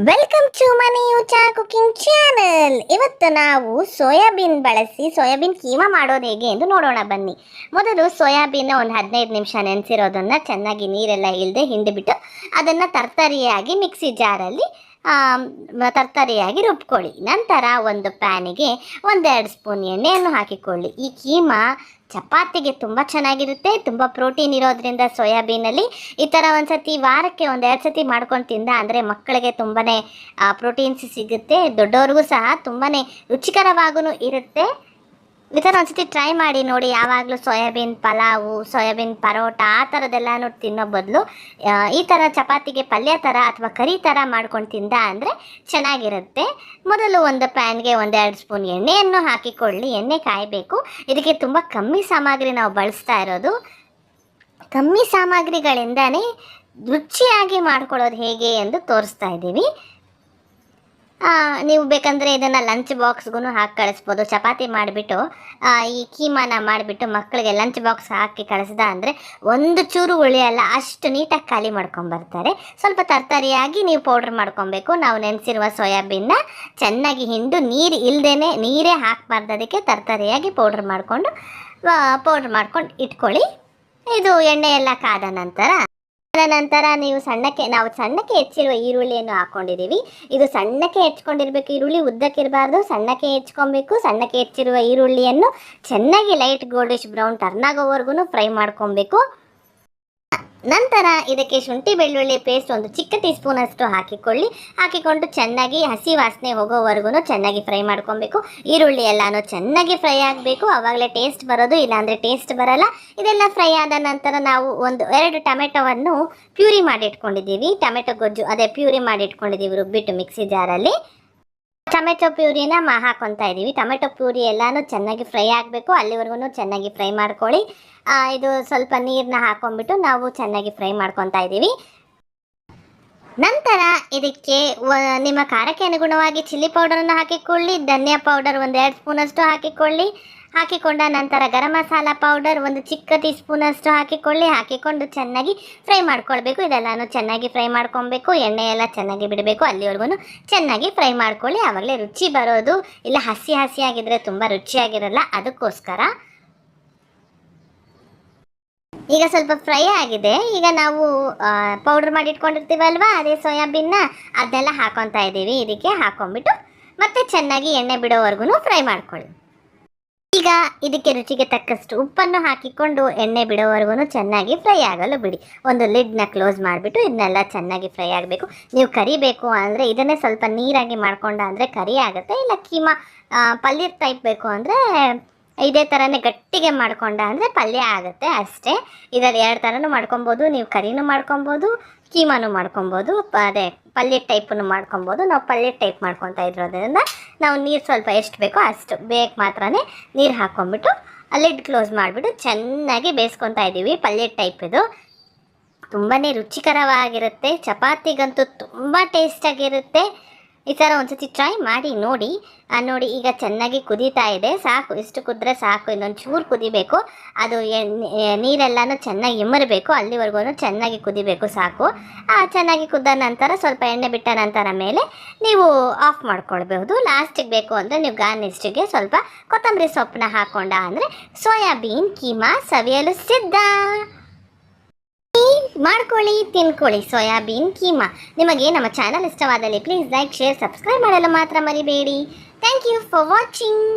Welcome to Maneyoota cooking channel. ಇವತ್ತು ನಾವು soybean ಬಳಸಿ ಸೋಯಾಬೀನ್ ಕೀಮಾ ಮಾಡೋದು ಹೇಗೆ ಎಂದು ನೋಡೋಣ ಬನ್ನಿ. ಮೊದಲು ಸೋಯಾಬೀನ್ ಒಂದು 15 ನಿಮಿಷ ನೆನೆಸಿರೋದನ್ನು ಚೆನ್ನಾಗಿ ನೀರೆಲ್ಲ ಇಲ್ಲದೆ ಹಿಂಡಿಬಿಟ್ಟು ಅದನ್ನು ತರ್ತರಿಯಾಗಿ ಮಿಕ್ಸಿ ಜಾರಲ್ಲಿ ತರ್ತರಿಯಾಗಿ ರುಬ್ಕೊಳ್ಳಿ. ನಂತರ ಒಂದು ಪ್ಯಾನಿಗೆ 1-2 ಸ್ಪೂನ್ ಎಣ್ಣೆಯನ್ನು ಹಾಕಿಕೊಳ್ಳಿ. ಈ ಕೀಮಾ ಚಪಾತಿಗೆ ತುಂಬ ಚೆನ್ನಾಗಿರುತ್ತೆ, ತುಂಬ ಪ್ರೋಟೀನ್ ಇರೋದ್ರಿಂದ ಸೋಯಾಬೀನಲ್ಲಿ ಈ ಥರ ಒಂದು ಸತಿ ವಾರಕ್ಕೆ 1-2 ಸತಿ ಮಾಡ್ಕೊಂಡು ತಿಂದ ಅಂದರೆ ಮಕ್ಕಳಿಗೆ ತುಂಬಾ ಪ್ರೋಟೀನ್ಸ್ ಸಿಗುತ್ತೆ, ದೊಡ್ಡವ್ರಿಗೂ ಸಹ ತುಂಬಾ ರುಚಿಕರವಾಗೂ ಇರುತ್ತೆ. ಈ ಥರ ಒಂದು ಸತಿ ಟ್ರೈ ಮಾಡಿ ನೋಡಿ. ಯಾವಾಗಲೂ ಸೋಯಾಬೀನ್ ಪಲಾವು, ಸೋಯಾಬೀನ್ ಪರೋಟ ಆ ಥರದ್ದೆಲ್ಲನೂ ತಿನ್ನೋ ಬದಲು ಈ ಥರ ಚಪಾತಿಗೆ ಪಲ್ಯ ಥರ ಅಥವಾ ಕರಿ ಥರ ಮಾಡ್ಕೊಂಡು ತಿಂದ ಅಂದರೆ ಚೆನ್ನಾಗಿರುತ್ತೆ. ಮೊದಲು ಒಂದು ಪ್ಯಾನ್ಗೆ 1-2 ಸ್ಪೂನ್ ಎಣ್ಣೆಯನ್ನು ಹಾಕಿಕೊಳ್ಳಿ. ಎಣ್ಣೆ ಕಾಯಬೇಕು. ಇದಕ್ಕೆ ತುಂಬ ಕಮ್ಮಿ ಸಾಮಗ್ರಿ ನಾವು ಬಳಸ್ತಾ ಇರೋದು. ಕಮ್ಮಿ ಸಾಮಗ್ರಿಗಳಿಂದನೇ ರುಚಿಯಾಗಿ ಮಾಡ್ಕೊಳ್ಳೋದು ಹೇಗೆ ಎಂದು ತೋರಿಸ್ತಾ ಇದ್ದೀವಿ. ನೀವು ಬೇಕಂದರೆ ಇದನ್ನು ಲಂಚ್ ಬಾಕ್ಸ್ಗೂ ಹಾಕಿ ಕಳಿಸ್ಬೋದು. ಚಪಾತಿ ಮಾಡಿಬಿಟ್ಟು ಈ ಕೀಮಾನ ಮಾಡಿಬಿಟ್ಟು ಮಕ್ಕಳಿಗೆ ಲಂಚ್ ಬಾಕ್ಸ್ ಹಾಕಿ ಕಳಿಸ್ದ ಅಂದರೆ ಒಂದು ಚೂರು ಉಳಿಯಲ್ಲ, ಅಷ್ಟು ನೀಟಾಗಿ ಖಾಲಿ ಮಾಡ್ಕೊಂಬರ್ತಾರೆ. ಸ್ವಲ್ಪ ತರ್ತರಿಯಾಗಿ ನೀವು ಪೌಡ್ರ್ ಮಾಡ್ಕೊಬೇಕು. ನಾವು ನೆನೆಸಿರುವ ಸೋಯಾಬೀನ್ನ ಚೆನ್ನಾಗಿ ಹಿಂಡು ನೀರು ಇಲ್ಲದೇ ನೀರೇ ಹಾಕಬಾರ್ದು, ಅದಕ್ಕೆ ತರ್ತರಿಯಾಗಿ ಪೌಡ್ರ್ ಮಾಡ್ಕೊಂಡು ಇಟ್ಕೊಳ್ಳಿ. ಇದು ಎಣ್ಣೆ ಎಲ್ಲ ಕಾದ ನಂತರ ನೀವು ನಾವು ಸಣ್ಣಕ್ಕೆ ಹೆಚ್ಚಿರುವ ಈರುಳ್ಳಿಯನ್ನು ಹಾಕ್ಕೊಂಡಿದ್ದೀವಿ. ಇದು ಸಣ್ಣಕ್ಕೆ ಹೆಚ್ಕೊಂಡಿರ್ಬೇಕು. ಈರುಳ್ಳಿ ಉದ್ದಕ್ಕಿರಬಾರ್ದು, ಸಣ್ಣಕ್ಕೆ ಹೆಚ್ಕೊಬೇಕು. ಸಣ್ಣಕ್ಕೆ ಹೆಚ್ಚಿರುವ ಈರುಳ್ಳಿಯನ್ನು ಚೆನ್ನಾಗಿ ಲೈಟ್ ಗೋಲ್ಡಿಶ್ ಬ್ರೌನ್ ಟರ್ನ್ ಆಗೋವರೆಗೂ ಫ್ರೈ ಮಾಡ್ಕೊಬೇಕು. ನಂತರ ಇದಕ್ಕೆ ಶುಂಠಿ ಬೆಳ್ಳುಳ್ಳಿ ಪೇಸ್ಟ್ ಒಂದು ಚಿಕ್ಕ ಟೀ ಸ್ಪೂನಷ್ಟು ಹಾಕಿಕೊಂಡು ಚೆನ್ನಾಗಿ ಹಸಿ ವಾಸನೆ ಹೋಗೋವರೆಗೂ ಚೆನ್ನಾಗಿ ಫ್ರೈ ಮಾಡ್ಕೊಬೇಕು. ಈರುಳ್ಳಿ ಎಲ್ಲನೂ ಚೆನ್ನಾಗಿ ಫ್ರೈ ಆಗಬೇಕು, ಆವಾಗಲೇ ಟೇಸ್ಟ್ ಬರೋದು, ಇಲ್ಲಾಂದರೆ ಟೇಸ್ಟ್ ಬರಲ್ಲ. ಇದೆಲ್ಲ ಫ್ರೈ ಆದ ನಂತರ ನಾವು 1-2 ಟೊಮೆಟೊವನ್ನು ಪ್ಯೂರಿ ಮಾಡಿ ಇಟ್ಕೊಂಡಿದ್ದೀವಿ. ಟೊಮೆಟೊ ಗೊಜ್ಜು ಪ್ಯೂರಿ ಮಾಡಿ ಇಟ್ಕೊಂಡಿದ್ದೀವಿ ರುಬ್ಬಿಟ್ಟು ಮಿಕ್ಸಿ ಜಾರಲ್ಲಿ. ಟೊಮೆಟೊ ಪ್ಯೂರಿನ ಹಾಕೊತಾ ಇದ್ದೀವಿ. ಟೊಮೆಟೊ ಪ್ಯೂರಿ ಎಲ್ಲನೂ ಚೆನ್ನಾಗಿ ಫ್ರೈ ಆಗಬೇಕು, ಅಲ್ಲಿವರೆಗೂ ಚೆನ್ನಾಗಿ ಫ್ರೈ ಮಾಡ್ಕೊಳ್ಳಿ. ಇದು ಸ್ವಲ್ಪ ನೀರನ್ನ ಹಾಕೊಂಡ್ಬಿಟ್ಟು ನಾವು ಚೆನ್ನಾಗಿ ಫ್ರೈ ಮಾಡ್ಕೊತಾ ಇದ್ದೀವಿ. ನಂತರ ಇದಕ್ಕೆ ನಿಮ್ಮ ಖಾರಕ್ಕೆ ಅನುಗುಣವಾಗಿ ಚಿಲ್ಲಿ ಪೌಡರನ್ನು ಹಾಕಿಕೊಳ್ಳಿ. ಧನಿಯಾ ಪೌಡರ್ 1-2 ಸ್ಪೂನಷ್ಟು ಹಾಕಿಕೊಂಡ ನಂತರ ಗರಂ ಮಸಾಲ ಪೌಡರ್ ಒಂದು ಚಿಕ್ಕ ಟೀ ಸ್ಪೂನಷ್ಟು ಹಾಕಿಕೊಂಡು ಚೆನ್ನಾಗಿ ಫ್ರೈ ಮಾಡ್ಕೊಳ್ಬೇಕು. ಇದೆಲ್ಲನೂ ಚೆನ್ನಾಗಿ ಫ್ರೈ ಮಾಡ್ಕೊಬೇಕು. ಎಣ್ಣೆ ಎಲ್ಲ ಚೆನ್ನಾಗಿ ಬಿಡಬೇಕು, ಅಲ್ಲಿವರೆಗೂ ಚೆನ್ನಾಗಿ ಫ್ರೈ ಮಾಡ್ಕೊಳ್ಳಿ. ಆವಾಗಲೇ ರುಚಿ ಬರೋದು. ಇಲ್ಲ ಹಸಿಯಾಗಿದ್ದರೆ ತುಂಬ ರುಚಿಯಾಗಿರಲ್ಲ, ಅದಕ್ಕೋಸ್ಕರ. ಈಗ ಸ್ವಲ್ಪ ಫ್ರೈ ಆಗಿದೆ. ಈಗ ನಾವು ಪೌಡ್ರ್ ಮಾಡಿ ಇಟ್ಕೊಂಡಿರ್ತೀವಲ್ವ, ಅದೇ ಸೋಯಾಬೀನ್ನ ಅದನ್ನೆಲ್ಲ ಹಾಕೊತಾ ಇದ್ದೀವಿ. ಇದಕ್ಕೆ ಹಾಕೊಂಡ್ಬಿಟ್ಟು ಮತ್ತೆ ಚೆನ್ನಾಗಿ ಎಣ್ಣೆ ಬಿಡೋವರೆಗೂ ಫ್ರೈ ಮಾಡ್ಕೊಳ್ಳಿ. ಈಗ ಇದಕ್ಕೆ ರುಚಿಗೆ ತಕ್ಕಷ್ಟು ಉಪ್ಪನ್ನು ಹಾಕಿಕೊಂಡು ಎಣ್ಣೆ ಬಿಡೋವರೆಗೂ ಚೆನ್ನಾಗಿ ಫ್ರೈ ಆಗಲು ಬಿಡಿ. ಒಂದು ಲಿಡ್ನ ಕ್ಲೋಸ್ ಮಾಡಿಬಿಟ್ಟು ಇದನ್ನೆಲ್ಲ ಚೆನ್ನಾಗಿ ಫ್ರೈ ಆಗಬೇಕು. ನೀವು ಕರಿಬೇಕು ಅಂದರೆ ಇದನ್ನೇ ಸ್ವಲ್ಪ ನೀರಾಗಿ ಮಾಡ್ಕೊಂಡ ಅಂದರೆ ಕರಿ ಆಗುತ್ತೆ. ಇಲ್ಲ ಕೀಮಾ ಪಲ್ಯ ಟೈಪ್ ಬೇಕು ಅಂದರೆ ಇದೇ ಥರನೇ ಗಟ್ಟಿಗೆ ಮಾಡ್ಕೊಂಡ ಅಂದರೆ ಪಲ್ಯ ಆಗುತ್ತೆ ಅಷ್ಟೇ. ಇದರಲ್ಲಿ 2 ಥರನೂ ಮಾಡ್ಕೊಬೋದು. ನೀವು ಕರಿನೂ ಮಾಡ್ಕೊಬೋದು, ಕೀಮಾನು ಮಾಡ್ಕೊಬೋದು, ಪಲ್ಯ ಟೈಪನ್ನು ಮಾಡ್ಕೊಬೋದು. ನಾವು ಪಲ್ಯ ಟೈಪ್ ಮಾಡ್ಕೊತಾ ಇರೋದ್ರಿಂದ ನಾವು ನೀರು ಸ್ವಲ್ಪ ಎಷ್ಟು ಬೇಕೋ ಅಷ್ಟು ಬೇಕು ಮಾತ್ರ ನೀರು ಹಾಕ್ಕೊಂಬಿಟ್ಟು ಲಿಡ್ ಕ್ಲೋಸ್ ಮಾಡಿಬಿಟ್ಟು ಚೆನ್ನಾಗಿ ಬೇಯಿಸ್ಕೊತಾ ಇದ್ದೀವಿ. ಪಲ್ಯ ಟೈಪ್ ಇದು ತುಂಬಾ ರುಚಿಕರವಾಗಿರುತ್ತೆ. ಚಪಾತಿಗಂತೂ ತುಂಬ ಟೇಸ್ಟಾಗಿರುತ್ತೆ. ಈ ಥರ ಒಂದು ಸತಿ ಟ್ರೈ ಮಾಡಿ ನೋಡಿ. ಈಗ ಚೆನ್ನಾಗಿ ಕುದೀತಾ ಇದೆ. ಸಾಕು, ಇಷ್ಟು ಕುದ್ರೆ ಸಾಕು. ಇನ್ನೊಂದು ಚೂರು ಕುದಿಬೇಕು. ಅದು ನೀರೆಲ್ಲನೂ ಚೆನ್ನಾಗಿ ಇಮ್ಮರಬೇಕು, ಅಲ್ಲಿವರೆಗೂ ಚೆನ್ನಾಗಿ ಕುದಿಬೇಕು, ಸಾಕು. ಚೆನ್ನಾಗಿ ಕುದ್ದ ನಂತರ ಸ್ವಲ್ಪ ಎಣ್ಣೆ ಬಿಟ್ಟ ನಂತರ ಮೇಲೆ ನೀವು ಆಫ್ ಮಾಡ್ಕೊಳ್ಬಹುದು. ಲಾಸ್ಟಿಗೆ ಬೇಕು ಅಂದರೆ ನೀವು ಗಾರ್ನಿಷ್ಗೆ ಸ್ವಲ್ಪ ಕೊತ್ತಂಬರಿ ಸೊಪ್ಪನ್ನ ಹಾಕ್ಕೊಂಡ ಅಂದರೆ ಸೋಯಾಬೀನ್ ಕೀಮಾ ಸವಿಯಲು ಸಿದ್ಧ. ಮಾಡ್ಕೊಳ್ಳಿ, ತಿನ್ಕೊಳ್ಳಿ ಸೋಯಾಬೀನ್ ಕೀಮಾ. ನಿಮಗೆ ನಮ್ಮ ಚಾನಲ್ ಇಷ್ಟವಾದಲ್ಲಿ ಪ್ಲೀಸ್ ಲೈಕ್, ಶೇರ್, ಸಬ್ಸ್ಕ್ರೈಬ್ ಮಾಡಲು ಮಾತ್ರ ಮರಿಬೇಡಿ. Thank you for watching.